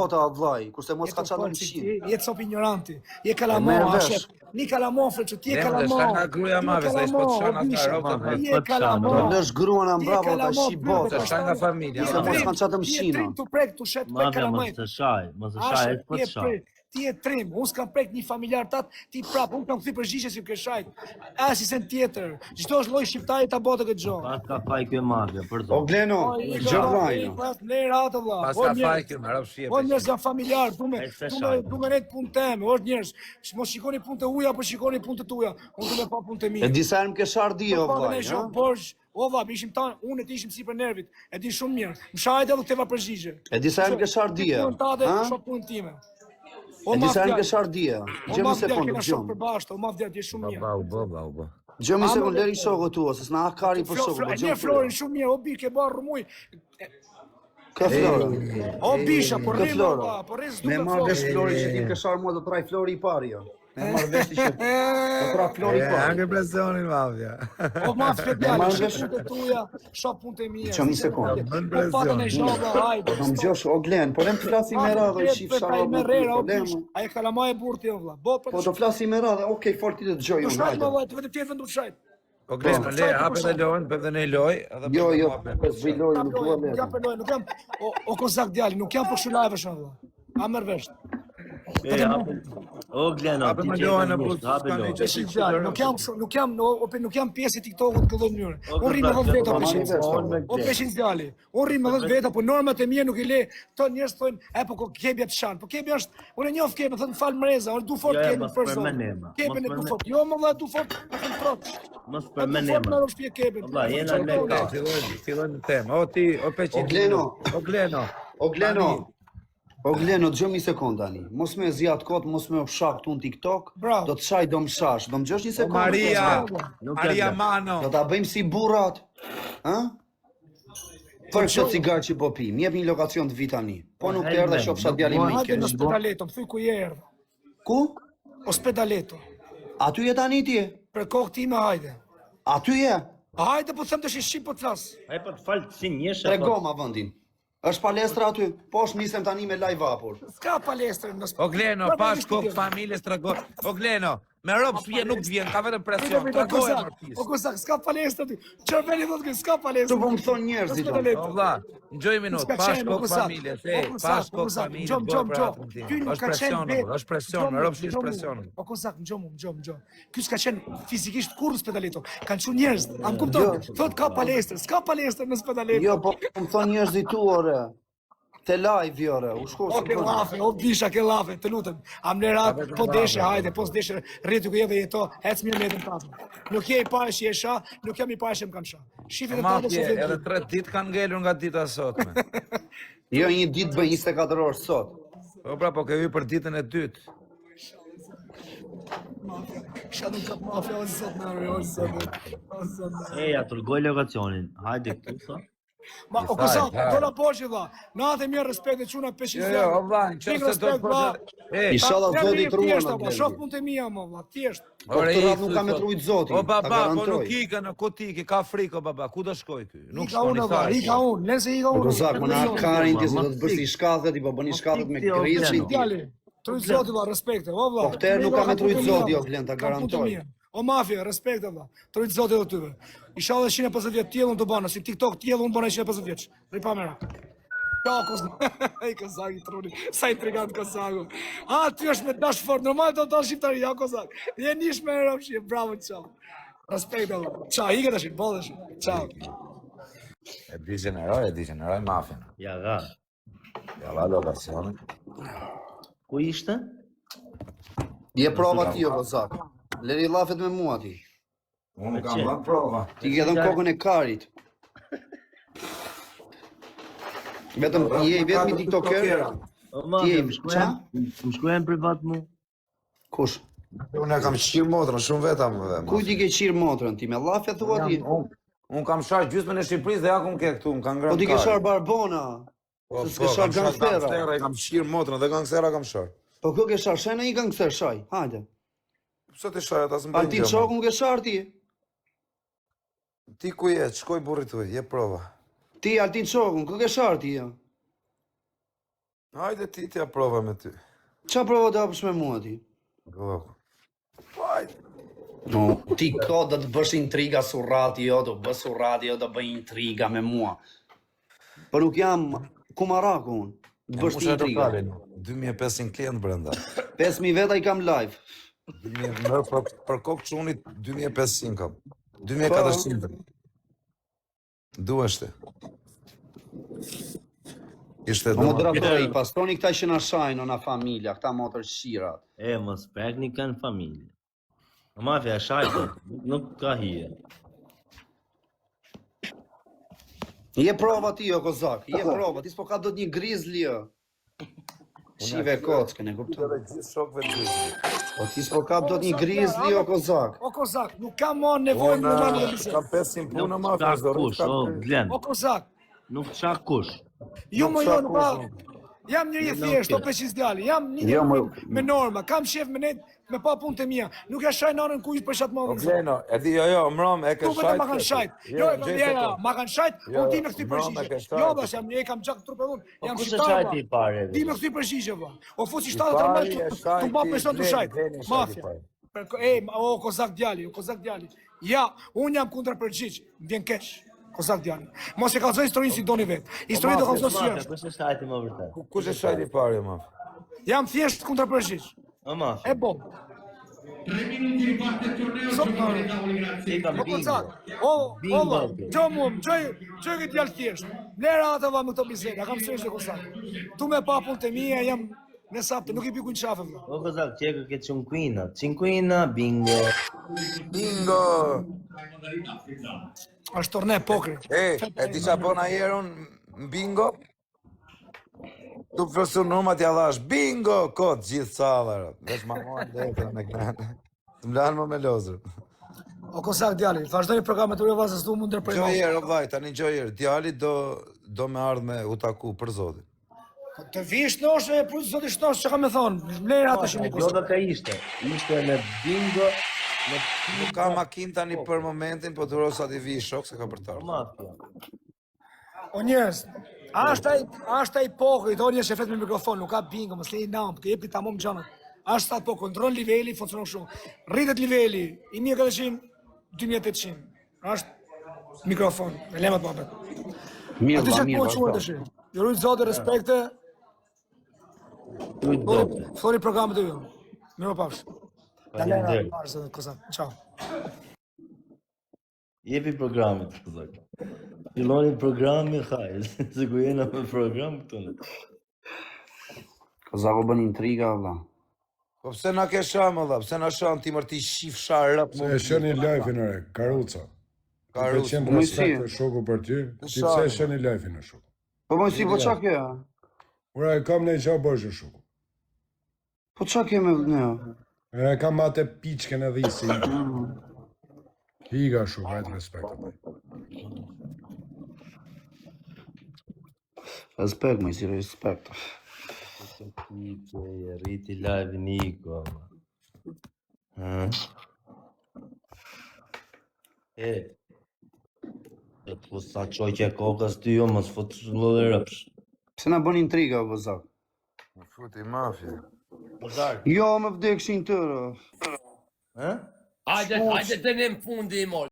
bota, vllai, kurse mos ka çanën Shqinë. Jetë sop ignoranti. Je kalamon, shef. Ni kalamon, fre që ti je kalamon. Nga gruja mave, sa ishpo të shanë ata Ti je kalamon. Do lësh gruan në bravo ta shi bota. Shaj nga familja. Se mos kanë çatëm Ti je Shqinë. trim të prek të shet prek kalamaj. Mos të shaj, po të shaj. Ti je trim, unë s'kam prek një familjar tat, ti prap, unë kam këthi përgjigje si ke shajt. As i sen tjetër, çdo është lloj shqiptari ta botë këtë gjë. Pas ka faj kjo mafja, për O Gleno, gjërvajno. Pas lera atë vlla. Pas ka faj kjo, më rap shije. O njerëz janë familjar, du me net punë temë, o njerëz, mos shikoni punë të uja, po shikoni punë të tuja. Unë du me pa punë të mia. E disa herë më ke shardi o vllai, ha? O vlla, ishim tanë, unë e ishim sipër nervit, e di shumë mirë. Më shajtë edhe këteva përgjigje. E disa herë më ke shardi, ha? Shoh punën time. E disa herë më ke shardi. Gjë një sekondë, gjë. O mafia ti shumë mirë. Ba. Gjë një sekondë, leri shokët tua, se s'na kari për shokët. Ne Florin shumë mirë, o bi ke bërë rrumuj. Ka Flora. O bisha, po rrim, po rrim s'duket. Me marrë vesh Flori që ti ke sharë mua do traj Flori i pari, jo. Me marrë vesh që do traj Flori i pari. Anke presionin mafja. O mafja djali, shoh punë të tuja, shoh punë të mia. Ço një sekondë. Po patën e shohë, hajde. Do më gjosh o Glen, po lem të flasim me radhë, shif sharë. Ai kalamaj e burti o vlla. Po do flasim me radhë, okay, fol ti të dëgjoj unë. Shajt më vllai, vetëm ti vetëm do të shajt. O Glen, le, hapet e lojën, bëjmë dhe ne loj. Jo, pas bëj lojë, nuk dua me. Nuk jam, o kozak djali, nuk jam për shulajve shumë vlla. A merr vesh. O Gleno, ti nuk jam pjesë e TikTokut në këtë mënyrë. Unë rrim me 10 veta për o peshin djali. Unë rrim me 10 veta, po normat e mia nuk i le. Kto njerëz thonë, e po kebja të shan. Po kebja është, unë e njoh kebën, thonë fal mreza, unë du fort kebën për zonë. Kebën e du fort. Jo më valla du fort, më trot. Mos për menem. Valla, jena me Fillojnë temë. O ti, o peqin. O Gleno. O Gleno, dëgjoj një sekondë tani. Mos më zjat kot, mos më fshak këtu në TikTok. Do të shaj, do më shash. Do më gjosh një sekondë. Maria Mano. Do ta bëjmë si burrat. Ë? Për këtë cigar që po pi, më jep një lokacion të vi tani. Po nuk të erdha shoh fshat djalin më keq. Në Spedaleto, më thuj ku je erdha. Ku? O Spedaleto. Aty je tani ti? Për kokë time hajde. Aty je? Hajde po them të shih po të flas. Ai po të fal si njësh. Tregoma vendin. Është palestra aty, po nisem tani me live vapur. S'ka palestër në O Gleno, pas kokë familjes tregon. O Gleno, me rob shpije nuk vjen, ka vetëm presion. O kozak, s'ka palestër aty. Çfarë vjen thotë që s'ka palestër? Tu po më thon njerëzit. O vlla, ngjoj minut, pas kokë familjes, pas kokë familjes. Ky nuk ka qenë, është presion, me rob shpije presion. O kozak, ngjom. Ky s'ka qenë fizikisht kurrë Spedaleto. Kanë çu njerëz, am kupton? Thot ka palestër, s'ka palestër në Spedaleto. Jo, po më thon njerëzit tu ore. Te live ore, u shko. O ke llafe, o bisha ke llafe, të lutem. Am lerat, po deshe, hajde, po s'deshe, rritu ku je dhe jeto, ec mirë metën tatën. Nuk je i parë që je sha, nuk jam i parë që më kanë sha. Shifit e tatë se edhe 3 ditë kanë ngelur nga dita sotme. Jo, një ditë bëj 24 orë sot. Po pra, po ke hyr për ditën e dytë. Shadow Cup Mafia, o zot. Ja tërgoj lokacionin. Hajde këtu sa. Ma o kozak, do na poshë vlla. Natë mirë respekt e çuna peshin zë. Jo, vlla, çfarë do të bëj? Inshallah zoti truan. Shoh punën e mia më vlla, thjesht. Ore, nuk kam me trujt zoti. O baba, po nuk ikën, ku ti ke, ka frikë o baba, ku do shkoj ky? Nuk shkon i thash. Ika unë, nëse ika unë. Kozak, më na karin ti do të bësh i shkallët, i po bëni shkallët me krizin. Trujt zoti vlla, respekte, o vlla. Po këtë nuk kam me trujt zoti, o Glen, ta garantoj. O mafia, respekte vlla. Trujt zoti do tyve. Inshallah 150 vjet tjellën do bëna, si TikTok tjellën unë bëna 150 vjeç. Rri pa mëra. Ja, ai kozak i truni. Sa intrigant kozaku. Ty është me dash fort, normal do të shqiptari, ja kozak. Je nish me rrofshi, bravo çao. Respekt valla. Çao, ikë tash, bollesh. Çao. E digeneroj mafia. Ja ga. Ja la lokacion. Ku ishte? Je prova ti o kozak. Leri llafet me mua ti. Unë kam dhënë prova. Ti ke dhënë kokën e karit. Vetëm je vetëm TikToker. Ti më shkruajnë privat mu. Kush? Unë kam qirë motrën, shumë vetam dhe. Ku ti ke qirë motrën ti? Me llafe thua ti? Unë kam sharë gjysmën e Shqipërisë dhe ja kum ke këtu, më kanë ngrënë. Po ti ke sharë Barbona. Se s'ke sharë gangstera. Kam qirë motrën dhe gangstera kam sharë. Po kë ke sharë? Shajnë i gangster shaj. Hajde. Pse ti sharë ata s'më bëjnë gjë? Altin Çokun ke sharë ti? Ti ku je? Shkoj burrit tuaj, je prova. Ti Altin Çokun, kë ke sharë ti? Hajde ti t'ja prova me ty. Qa provo të hapësh me mua ti? Gloko. Hajde. No, ti ko do të bësh intriga su radio, do bësh su radio, do bëj intriga me mua. Por nuk jam kumaraku unë, të bësh ti intriga. 2500 klient brenda. 5000 veta i kam live. 2000 për kokë çunit 2500 kam. 2400. Duashte. Ishte Po moderatori, pastoni këta që na shajnë na familja, këta motër shirat. E, mos prekni kanë familje. Mafia shajtë, nuk ka hije. Je prova ti, o kozak, je prova, ti s'po ka do të një grizli, jo. Shive kockën, e kupton? Gjithë shokëve të gjithë. Po ti s'po ka do të një grizli, o kozak. O kozak, nuk kam ma nevojë me marrë në bisedë. Kam 500 punë Nuk mafia, qa kush, o Glen. O kozak, Nuk qa kush. jo më qa jo nuk ka. kush, Jam njëri i thjeshtë, o peqis djali, jam një Jo, me norma, kam shef me net, me pa punë të mia. Nuk ja shaj nanën kujt për çat O mëdhë. Gleno, e di jo, mram, e ke Tu vetëm ma kanë shajt. shajt. Jo, ma kanë shajt, Jo, unë di me këty mbroma ke përgjigje. shajt. Jo, bash jam një kam çak trupe unë. Jam Kush e shqiptar. shajti i pare? Di me këty përgjigje valla. O fuçi I 70 pari armësh e tu shajti, ba person tu Glen, shajt. Glen e shajti Mafia. pari. O kozak djali, o kozak djali. Ja, unë jam kundër përgjigj, më vjen keq. Kozak djali. Mos e kallzoj historinë si doni vet. Historinë do kallzoj si Mafia, është. kush e shajti më vërtet? Kush e shajti pari, mafia? Jam thjesht kundër përgjigj. O mafia. E bom. 3 minuti riparte il torneo, Sotto- siamo ai tavoli, grazie. I kam O bingo. kozak. O, Bingo, o, okay. gjoj këtë djalë thjesht. Lera ata va me këto bizeda, kam sërish të kozak. Tu me pa punë të mia jam në sapë, nuk i pi kujnë qafe vëlla. O kozak, çeka ke cinquina. Cinquina, bingo. Bingo! Modalità frizzante. Është torne pokri. E di qa bon ajer unë në bingo? Tu profesor Numa t'ja dhash bingo, kod gjithë sallarë. Vesh ma moan letra me krenë. Të mlanë më me lozër. O kozak djali, vazhdoni programet të vazës du mund ndërprej. Gjojer, o vllaj, tani gjojer. Djali do me ardhë me u taku për zotin. Të vish nosh e plus zoti shtosh çka më thon. Lera atë shumë Jo kozak. dhe ka ishte. Ishte me bingo, me Nuk ka makinë tani për momentin, po duro sa t'i vi shok se ka për të O ardhur. mafia. O njerëz, është ai pokri, do një shefet me mikrofon, nuk ka bingo, mos lej nam, të jepi tamam xhanat. Është sa po kontroll niveli, funksionon shumë. Rritet niveli, 1400, 2800. Është mikrofon, me lemat babet. Mirë, Aty va, që mirë, po vazhdo. çuan tash. Ju luj zotë respekte, Tujt dope. thoni programet e ju. Mirë pafsh. Faleminderit. Dalera, kozak. Ciao. Jepi programit, kozak. Filloni programi, hajde. Se ku jena me program këtu në. Kozak o bën intriga, valla. Po pse na ke sham, valla? Pse na sham ti mërti shif sharrap Se e shëni live-in ore, Karuca. Ka Karuca. qenë Po, si? respekt të shoku për ty, ti pse e shëni live-in e shoku? Po mos si, po qa ke? Ura e kam ne qa bësh e shoku. Po qa ke me ne? E kam atë piçken e dhisi. Higa shoku, hajtë respekt. Respekt, më si respekt. Ti që e rriti live Niko. E, të të fut sa qoqe kokës ty jo, mos fut lëllë rëpsh. Pse na bën intriga, o Kozak? Më futi mafia. Kozak, Jo, më vdekshin tërë. ha? Hajde të ne në fundi i mol.